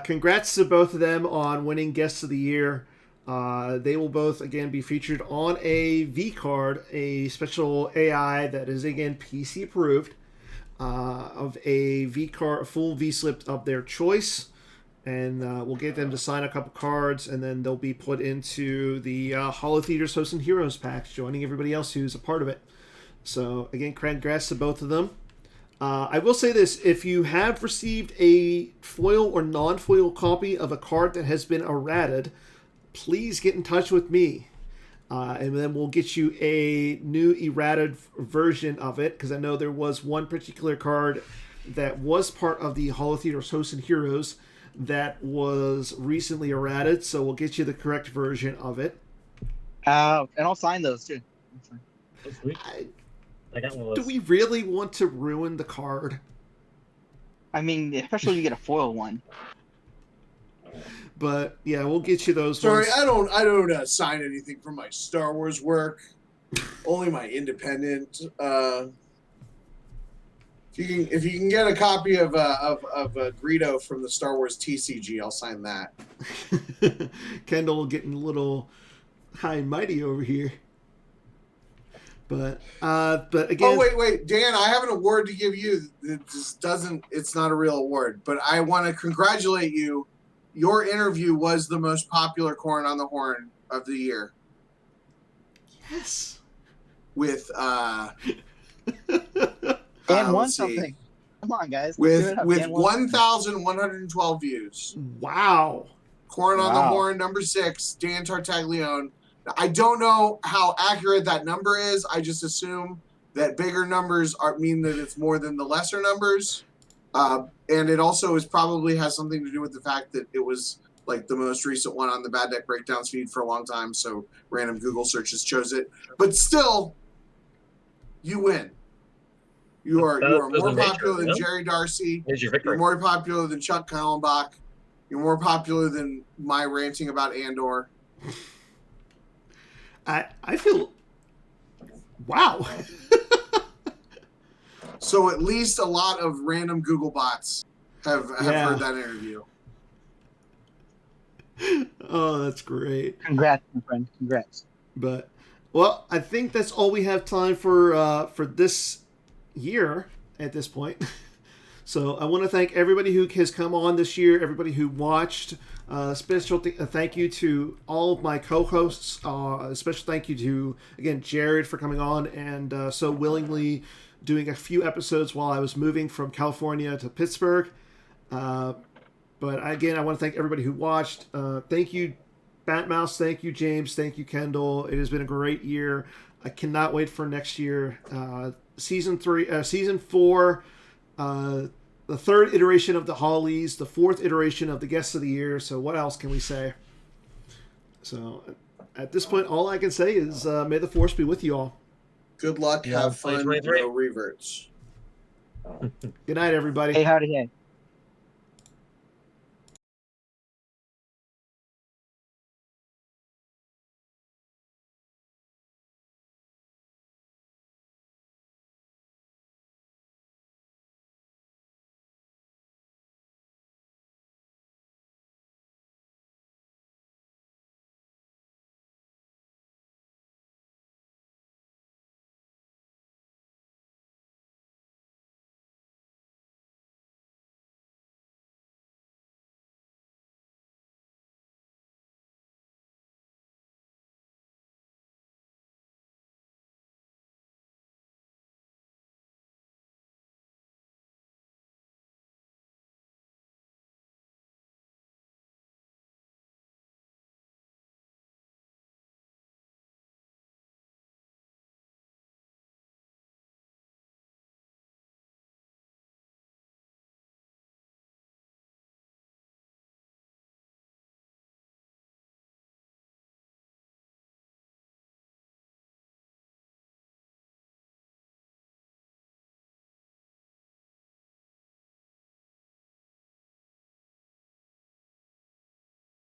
congrats to both of them on winning Guests of the Year. They will both, again, be featured on a V card, a special AI that is, again, PC approved, of a V card, a full V slip of their choice. And we'll get them to sign a couple cards, and then they'll be put into the Holotheatre's Hosts and Heroes packs, joining everybody else who's a part of it. So, again, congrats to both of them. I will say this, if you have received a foil or non-foil copy of a card that has been errated, please get in touch with me. And then we'll get you a new errated version of it, because I know there was one particular card that was part of the Holotheatre's Hosts and Heroes that was recently errated, so we'll get you the correct version of it. And I'll sign those too. I got one of Do those. we really want to ruin the card? I mean, especially if you get a foil one. But yeah, we'll get you those Sorry, ones. I don't sign anything from my Star Wars work. Only my independent. If you can get a copy of Greedo from the Star Wars TCG, I'll sign that. Kendall getting a little high and mighty over here. But again. Oh wait, Dan, I have an award to give you. It just doesn't. It's not a real award, but I want to congratulate you. Your interview was the most popular Corn on the Horn of the year. Yes. With Dan won let's see. something. Come on, guys. With 1,112 views. Wow. Corn on the Horn, number 6, Dan Tartaglione. I don't know how accurate that number is. I just assume that bigger numbers mean that it's more than the lesser numbers. And it also probably has something to do with the fact that it was like the most recent one on the Bad Deck Breakdowns feed for a long time, so random Google searches chose it. But still, you win. You are more popular than Jerry Darcy. You're more popular than Chuck Kallenbach. You're more popular than my ranting about Andor. I feel wow. So at least a lot of random Google bots have heard that interview. Oh, that's great. Congrats, my friend. Congrats. But well, I think that's all we have time for this year at this point. So I want to thank everybody who has come on this year, everybody who watched. Special thank you to all of my co-hosts. Special thank you to, again, Jared for coming on and so willingly doing a few episodes while I was moving from California to Pittsburgh. But again, I want to thank everybody who watched. Thank you, Batmouse. Thank you, James. Thank you, Kendall. It has been a great year. I cannot wait for next year. Season 4, the 3rd iteration of the Hollies, the 4th iteration of the Guests of the Year. So what else can we say? So at this point, all I can say is may the Force be with you all. Good luck. Have fun. No reverts. Good night, everybody. Hey, howdy, hey.